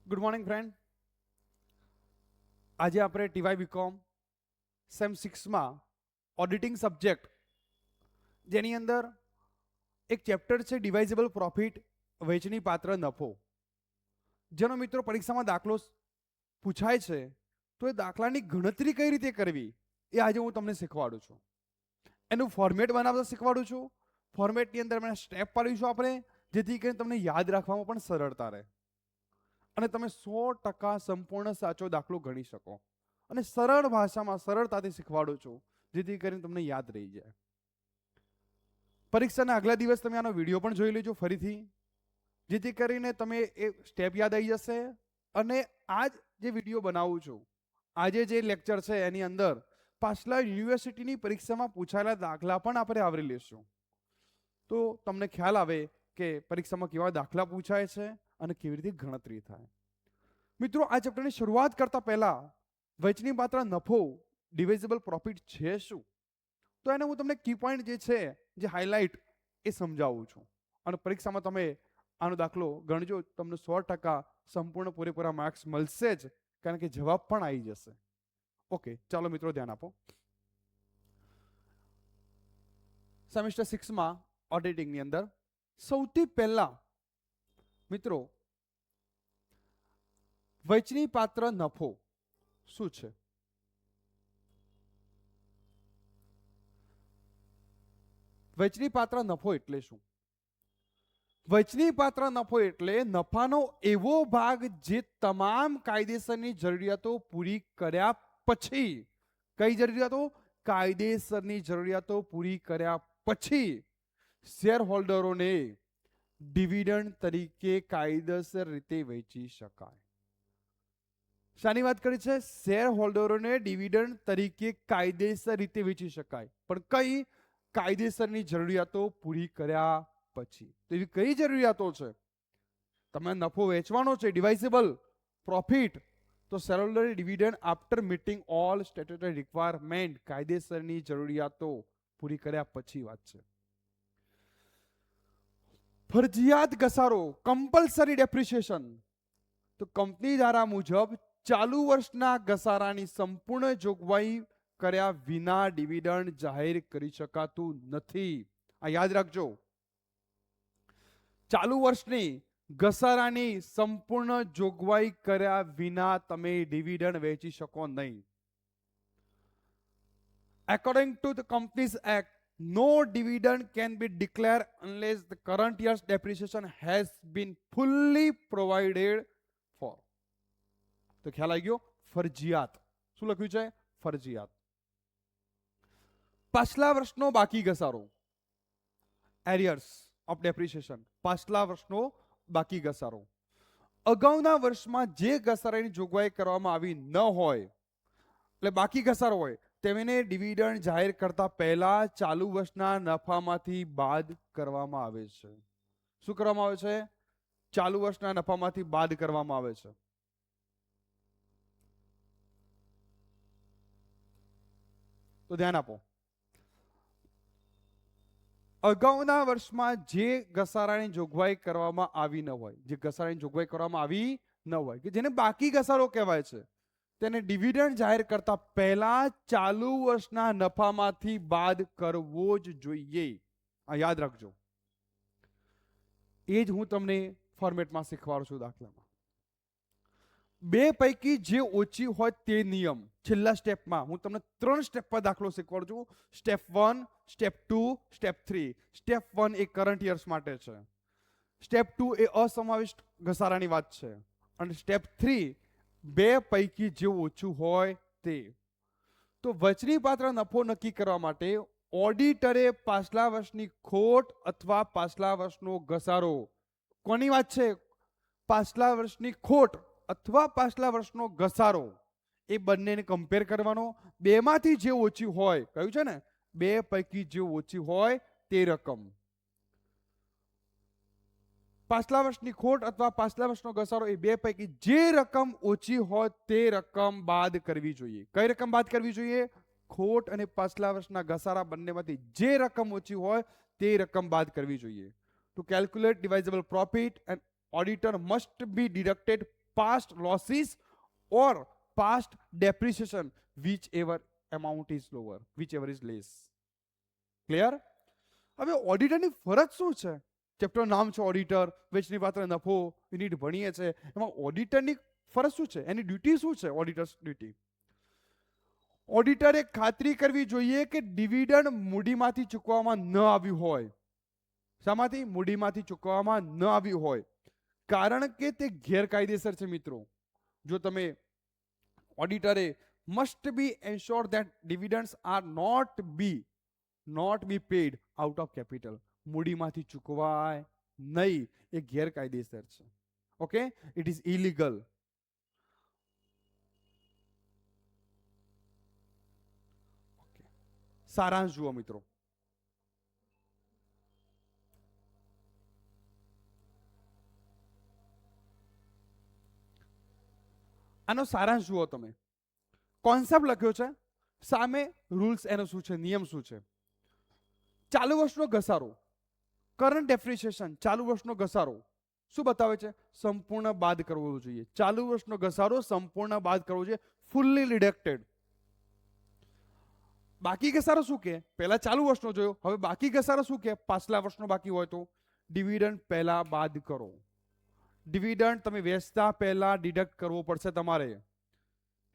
Good morning friend. આજે આપણે ટીવાય BCom sem 6માં auditing subject, જેની અંદર એક ચેપ્ટર છે ડિવાઇઝેબલ પ્રોફિટ, વહેંચણી પાત્ર નફો, જેનો મિત્રો પરીક્ષામાં દાખલો પૂછાય છે. તો એ દાખલાની ગણતરી કઈ રીતે કરવી એ આજે હું તમને શીખવાડું છું. એનું ફોર્મેટ બનાવતા શીખવાડું છું. ફોર્મેટની અંદર મને સ્ટેપ પાડીશું આપણે, જેથી કરીને તમને યાદ રાખવામાં પણ સરળતા રહે અને તમે 100% સંપૂર્ણ સાચો દાખલો ગણી શકો. અને સરળ ભાષામાં સરળતાથી શીખવાડું છું, જેથી કરીને તમને યાદ રહી જાય. પરીક્ષાના આગલા દિવસ તમે આનો વિડીયો પણ જોઈ લેજો ફરીથી, જેથી કરીને તમે એ સ્ટેપ યાદ આવી જશે. અને આજ જે વિડીયો બનાવું છું, આજે જે લેક્ચર છે એની અંદર પાછલા યુનિવર્સિટીની પરીક્ષામાં પૂછાયેલા દાખલા પણ આપણે આવરી લેશું. તો તમને ખ્યાલ આવે કે પરીક્ષામાં કેવા દાખલા પૂછાય છે અને કેવી રીતે ગણતરી થાય. મિત્રો, આ ચેપ્ટરની શરૂઆત કરતા પહેલા વહેંચણી પાત્ર નફો, ડિવિઝેબલ પ્રોફિટ છે શું, તો એને હું તમને કી પોઈન્ટ જે છે, જે હાઇલાઇટ, એ સમજાવું છું. અને પરીક્ષામાં તમે આનો દાખલો ગણજો, તમને 100% સંપૂર્ણ પૂરેપૂરા માર્ક્સ મળશે જ, કારણ કે જવાબ પણ આવી જશે. ઓકે, ચાલો મિત્રો ધ્યાન આપો. સેમેસ્ટર 6માં ઓડિટિંગની અંદર સૌથી પહેલા મિત્રો વહેંચણી પાત્ર નફો શું છે? વહેંચણી પાત્ર નફો એટલે શું? વહેંચણી પાત્ર નફો એટલે નફાનો એવો ભાગ જે તમામ કાયદેસરની જરૂરિયાતો પૂરી કર્યા પછી, કઈ જરૂરિયાતો? કાયદેસરની જરૂરિયાતો પૂરી કર્યા પછી શેર હોલ્ડરોને ડિવિડન્ડ તરીકે કાયદેસર રીતે વહેંચી શકાય. શાની વાત કરી છે? શેર હોલ્ડરોને ડિવિડન્ડ તરીકે કાયદેસર રીતે વેચી શકાય, પણ કઈ? કાયદેસરની જરૂરિયાતો પૂરી કર્યા પછી. તો એવી કઈ જરૂરિયાતો છે? તમે નફો વેચવાનો છે, ડિવાઇઝેબલ પ્રોફિટ, તો shareholder dividend after meeting all statutory requirement, કાયદેસરની જરૂરિયાતો પૂરી કર્યા પછી વાત છે. ફરજિયાત ઘસારો, કમ્પલસરી ડેપ્રિસિએશન, તો કંપની ધારા મુજબ ચાલુ વર્ષના ઘસારાની સંપૂર્ણ જોગવાઈ કર્યા વિના ડિવિડન્ડ જાહેર કરી શકાતું નથી. આ યાદ રાખજો. ચાલુ વર્ષની ઘસારાની સંપૂર્ણ જોગવાઈ કર્યા વિના તમે ડિવિડન્ડ વેચી શકો નહીં. According to the Companies Act, no dividend can be declared unless the current year's depreciation has been fully provided for. તો ખ્યાલ આવી ગયો? ફરજિયાત. શું લખ્યું છે? ફરજિયાત. પાછલા વર્ષનો બાકી ઘસારો, એરિયર્સ ઓફ ડેપ્રિસિએશન, પાછલા વર્ષનો બાકી ઘસારો. અગાઉના વર્ષમાં જે ઘસારાની જોગવાઈ કરવામાં આવી ન હોય, એટલે બાકી ઘસારો હોય, તેમને ડિવિડન્ડ જાહેર કરતા પહેલા ચાલુ વર્ષના નફામાંથી બાદ કરવામાં આવે છે. શું કરવામાં આવે છે? ચાલુ વર્ષના નફામાંથી બાદ કરવામાં આવે છે. તો ધ્યાન આપો. અગાઉના વર્ષમાં જે ઘસારાની જોગવાઈ કરવામાં આવી ન હોય, જે ઘસારાની જોગવાઈ કરવામાં આવી ન હોય, કે જેને બાકી ઘસારો કહેવાય છે, તેને ડિવિડન્ડ જાહેર કરતા પહેલા ચાલુ વર્ષના નફામાંથી બાદ કરવો જ જોઈએ. આ યાદ રાખજો. એ જ હું તમને ફોર્મેટમાં શીખવાડું છું. દાખલામાં બે પૈકી જે ઓછી હોય તે નિયમ. છેલ્લા સ્ટેપમાં હું તમને 3 સ્ટેપ પર દાખલો શીખવાડું છું. Step 1, step 2, step 3. સ્ટેપ 1 એ કરંટ યર્સ માટે છે. સ્ટેપ 2 એ અસમાવિષ્ટ ઘસારાની વાત છે. અને સ્ટેપ 3 બે પૈકી જે ઓછું હોય તે. તો વહેંચણી પાત્ર નફો નક્કી કરવા માટે ઓડિટરે પાછલા વર્ષની ખોટ અથવા પાછલા વર્ષનો ઘસારો, કોની વાત છે? પાછલા વર્ષની ખોટ અથવા પાછલા વર્ષનો ઘસારો, એ બંનેને કમ્પેર કરવાનો. બેમાંથી જે ઓછી હોય, કહ્યું છે ને, બે પૈકી જે ઓછી હોય તે રકમ. પાછલા વર્ષની ખોટ અથવા પાછલા વર્ષનો ઘસારો, એ બે પૈકી જે રકમ ઓછી હોય તે રકમ બાદ કરવી જોઈએ. કઈ રકમ બાદ કરવી જોઈએ? ખોટ અને પાછલા વર્ષના ઘસારા બંનેમાંથી જે રકમ ઓછી હોય તે રકમ બાદ કરવી જોઈએ. To calculate divisible profit, an auditor must be deducted past losses or past depreciation, whichever amount is lower, whichever is less. Clear? હવે ઓડિટરની ફરજ શું છે? ચેપ્ટર નામ છે ઓડિટર, વેચની પાત્ર નફો, યુનિટ ભણીએ છે. એમાં ઓડિટરની ફરજ શું છે? એની ડ્યુટી શું છે? ઓડિટર્સ ડ્યુટી, ઓડિટરે ખાતરી કરવી જોઈએ કે ડિવિડન્ડ મૂડીમાંથી ચૂકવવામાં ન આવ્યું હોય. શામાંથી? મૂડીમાંથી ચૂકવવામાં ન આવ્યું હોય, કારણ કે તે ગેરકાયદેસર છે. મિત્રો, જો તમે ઓડિટરે must be ensure that dividends are not be paid out of capital. મૂડીમાંથી ચૂકવાય નહીં, એ ગેરકાયદેસર છે. Okay, it is illegal. સારાંશ જુઓ મિત્રો. આનો સારાંશ જુઓ તમે. કોન્સેપ્ટ લખ્યો છે, સામે રૂલ્સ એનો શું છે, નિયમ શું છે. ચાલુ વર્ષનો ઘસારો, કરંટ ડેપ્રિસિએશન, ચાલુ વર્ષનો ઘસારો શું બતાવે છે? સંપૂર્ણ બાદ કરવો જોઈએ. ચાલુ વર્ષનો ઘસારો સંપૂર્ણ બાદ કરવો જોઈએ, ફુલ્લી ડિડક્ટેડ. બાકી ઘસારો શું કે? પહેલા ચાલુ વર્ષનો જોયો, હવે બાકી ઘસારો શું કે? પાછલા વર્ષનો બાકી હોય તો ડિવિડન્ડ પહેલા બાદ કરો. ડિવિડન્ડ તમે વેચતા પહેલા ડિડક્ટ કરવો પડશે તમારે.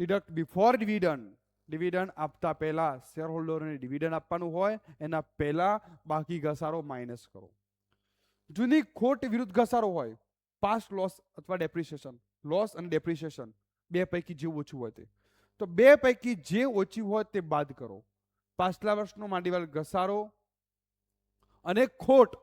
Deduct before dividend. ડિવિડન્ડ આપતા પહેલા શેર હોલ્ડરોને ડિવિડન્ડ આપવાનું હોય, એના પહેલા બાકી ઘસારો માઇનસ કરો. જૂની ખોટ વિરુદ્ધ ઘસારો હોય, પાસ્ટ લોસ અથવા ડેપ્રિસિએશન, લોસ અને ડેપ્રિસિએશન બે પૈકી જે ઓછું હોય તે, તો બે પૈકી જે ઓછી હોય તે બાદ કરો. પાછલા વર્ષનો માંડીવાળ ઘસારો અને ખોટ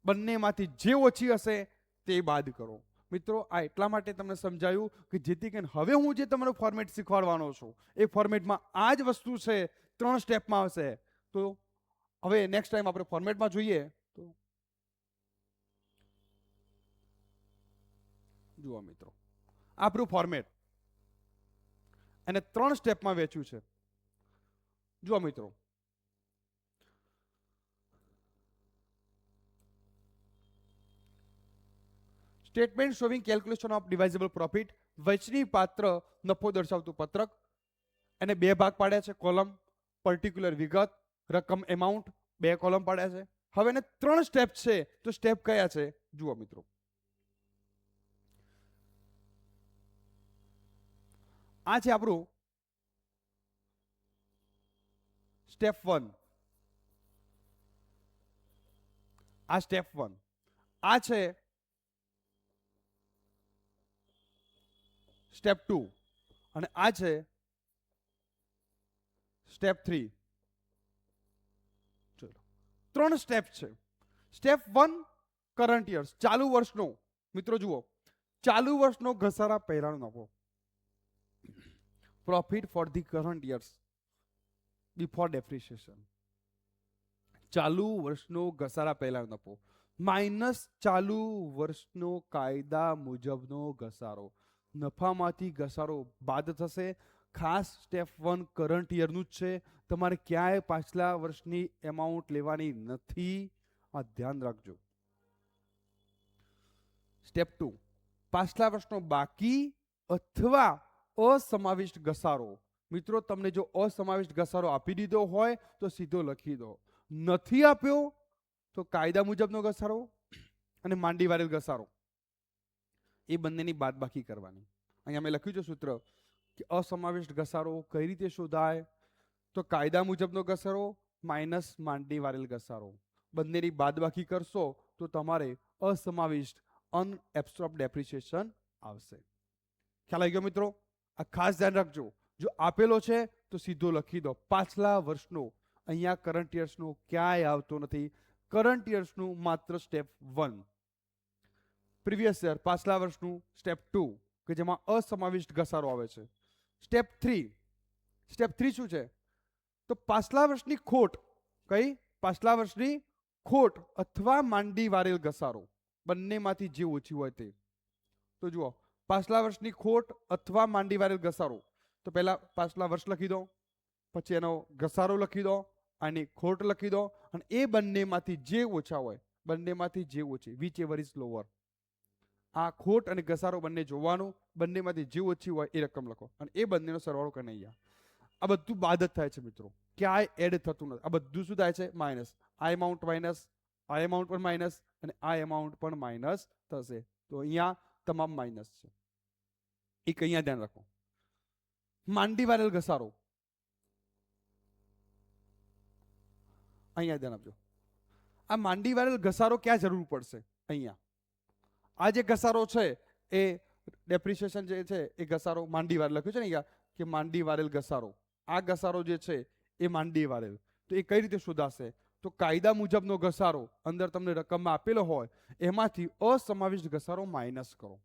બંનેમાંથી જે ઓછી હશે તે બાદ કરો. મિત્રો, આ એટલા માટે તમને સમજાયું કે જેથી કરીને હવે હું જે તમારો ફોર્મેટ શીખવાડવાનો છું એ ફોર્મેટમાં આ જ વસ્તુ છે, 3 સ્ટેપમાં આવશે. તો હવે નેક્સ્ટ ટાઈમ આપણે ફોર્મેટમાં જોઈએ. તો જુઓ મિત્રો, આપણું ફોર્મેટ અને 3 સ્ટેપમાં વેચ્યું છે. જુઓ મિત્રો, statement showing calculation of divisible profit, વચની પાત્ર નફો દર્શાવતું પત્રક. એને 2 ભાગ પાડ્યા છે, કોલમ પર્ટિક્યુલર વિગત, રકમ એમાઉન્ટ, 2 કોલમ પાડ્યા છે. હવે એને 3 સ્ટેપ છે, તો સ્ટેપ કયા છે જુઓ મિત્રો. આ છે આપણું સ્ટેપ 1. આ સ્ટેપ 1. આ છે સ્ટેપ 2 અને આ છે સ્ટેપ 3. ચલો, 3 સ્ટેપ છે. સ્ટેપ 1 કરંટ યર્સ, ચાલુ વર્ષનો. મિત્રો જુઓ, ચાલુ વર્ષનો ઘસારા પહેલાનો નફો, profit for the current years before depreciation. ચાલુ વર્ષનો ઘસારા પહેલાનો નફો માઇનસ ચાલુ વર્ષનો કાયદા મુજબનો ઘસારો. નફામાંથી ઘસારો બાદ થશે. ખાસ સ્ટેપ 1 કરંટ યરનું જ છે, તમારે ક્યાંય પાછલા વર્ષની એમાઉન્ટ લેવાની નથી, આ ધ્યાન રાખજો. સ્ટેપ 2 પાછલા વર્ષનો બાકી અથવા અસમાવિષ્ટ ઘસારો. મિત્રો, તમને જો અસમાવિષ્ટ ઘસારો આપી દીધો હોય તો સીધો લખી દો. નથી આપ્યો તો કાયદા મુજબનો ઘસારો અને માંડી વાળેલ ઘસારો, એ બંનેની બાદબાકી કરવાની. અહીંયા મેં લખ્યું છે સૂત્ર કે અસમાવિષ્ટ ઘસારો કઈ રીતે શોધાય? તો કાયદા મુજબનો ઘસારો માઇનસ માંડી વાળેલ ઘસારો, બંનેની બાદબાકી કરશો તો તમારે અસમાવિષ્ટ અનએબ્સોર્બ ડેપ્રિસિએશન આવશે. ખ્યાલ આવી ગયો મિત્રો? આ ખાસ ધ્યાન રાખજો. જો આપેલો છે તો સીધો લખી દો. પાછલા વર્ષનો, અહીંયા કરંટ યર્સનો ક્યાંય આવતો નથી. કરંટ યર્સનું માત્ર સ્ટેપ 1, પ્રીવિયસ યર પાછલા વર્ષનું સ્ટેપ 2 કે જેમાં અસમાવિષ્ટ ઘસારો આવે છે. સ્ટેપ 3. સ્ટેપ 3 શું છે? તો પાછલા વર્ષની ખોટ, કઈ? પાછલા વર્ષની ખોટ અથવા માંડી વાળેલ ઘસારો, બંનેમાંથી જે ઓછી હોય તે. તો જુઓ, પાછલા વર્ષની ખોટ અથવા માંડી વાળેલ ઘસારો, તો પહેલા પાછલા વર્ષ લખી દો, પછી એનો ઘસારો લખી દો, આની ખોટ લખી દો, અને એ બંનેમાંથી જે ઓછા હોય, બંનેમાંથી જે ઓછી, વિચ એવર ઇઝ લોઅર. આ ખોટ અને ઘસારો બંને જોવાનું, બંનેમાંથી જે ઓછી હોય એ રકમ લખો અને એ બંનેનો સરવાળો કરીને અહીંયા. આ બધું બાદ જ થાય છે મિત્રો, ક્યાંય એડ થતું નથી. આ બધું શું થાય છે? માઇનસ. આ એમાઉન્ટ માઇનસ, આ એમાઉન્ટ પણ માઇનસ અને આ એમાઉન્ટ પણ માઇનસ થશે. તો અહીંયા તમામ માઇનસ છે. એક અહીંયા ધ્યાન રાખો. માંડી વાળેલ ઘસારો, અહીંયા ધ્યાન આપજો. આ માંડી વાળેલ ઘસારો ક્યાં જરૂર પડશે? અહીંયા. આ જે ઘસારો છે એ ડેપ્રિસિએશન જે છે એ ઘસારો માંડી વાળેલ લખ્યું છે ને અહીંયા કે માંડી વાળેલ ઘસારો. આ ઘસારો જે છે એ માંડી વાળેલ. તો એ કઈ રીતે શોધાશે? તો કાયદા મુજબનો ઘસારો અંદર તમને રકમમાં આપેલો હોય એમાંથી અસમાવિષ્ટ ઘસારો માઇનસ કરો.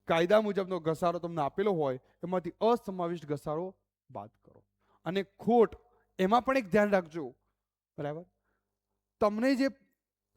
કાયદા મુજબનો ઘસારો તમને આપેલો હોય એમાંથી અસમાવિષ્ટ ઘસારો બાદ કરો. અને ખોટ એમાં પણ એક ધ્યાન રાખજો, બરાબર? તમને જે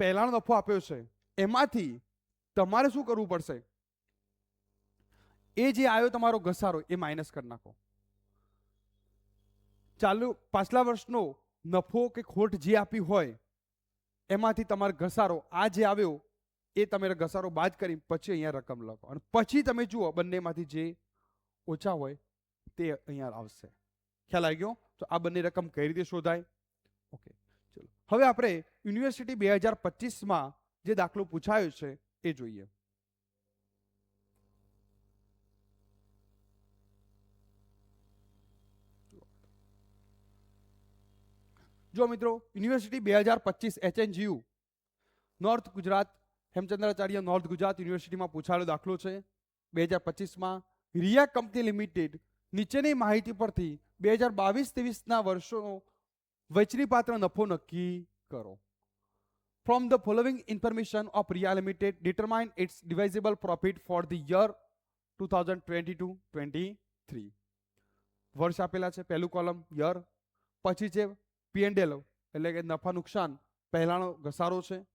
પહેલાનો નફો આપ્યો છે એમાંથી તમારે શું કરવું પડશે? એ જે આવ્યો તમારો ઘસારો એ માઇનસ કરી નાખો. ચાલુ પાછલા વર્ષનો નફો કે ખોટ જે આપી હોય એમાંથી તમારો ઘસારો આ જે આવ્યો એ તમે ઘસારો બાદ કરી પછી અહીંયા રકમ લખો અને પછી તમે જુઓ બંનેમાંથી જે ઓછા હોય તે અહીંયા આવશે. ખ્યાલ આવી ગયો? તો આ બંને રકમ કઈ રીતે શોધાય? ઓકે, ચલો હવે આપણે યુનિવર્સિટી 2025માં જે દાખલો પૂછાયો છે એ જોઈએ. જો મિત્રો, university 2025 HNGU north Gujarat Hemchandracharya north Gujarat યુનિવર્સિટીમાં પૂછાયેલો દાખલો છે. 2025માં રિયા કંપની લિમિટેડ નીચેની માહિતી પરથી 2022-23ના વર્ષોનો વહેંચણીપાત્ર નફો નક્કી કરો. From the following information of Riya limited determine its divisible profit for the year 2022-23. વર્ષ આપેલા છે, પહેલું કોલમ યર, પછી છે P&L એટલે કે નફા નુકસાન, પહેલાનો ઘસારો છે,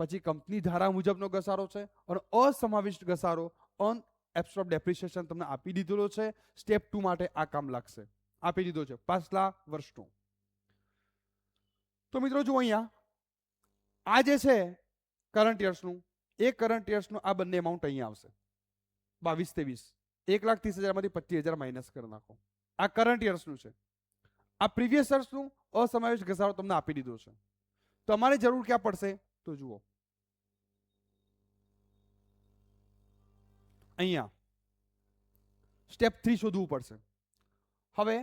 પછી કંપની ધારા મુજબનો ઘસારો છે અને અસમાવિષ્ટ ઘસારો અનએબ્સોર્બ ડેપ્રિસિએશન તમને આપી દીધેલો છે. સ્ટેપ 2 માટે આ કામ લાગશે, આપી દીધો છે પાછલા વર્ષનો. તો મિત્રો જુઓ અહીંયા આ જે છે કરંટ યર્સનું, એ કરંટ યર્સનું આ બંને એમાઉન્ટ અહીંયા આવશે 22-23. 1,30,000માંથી 25,000 માઇનસ કરી નાખો. આ કરંટ યર્સનું છે. આ પ્રીવિયસ યર્સનું અસમાવેશ ઘસારો તમને આપી દીધો છે. તમારે જરૂર ક્યાં પડશે? તો જુઓ અહીંયા સ્ટેપ 3 શોધવું પડશે. હવે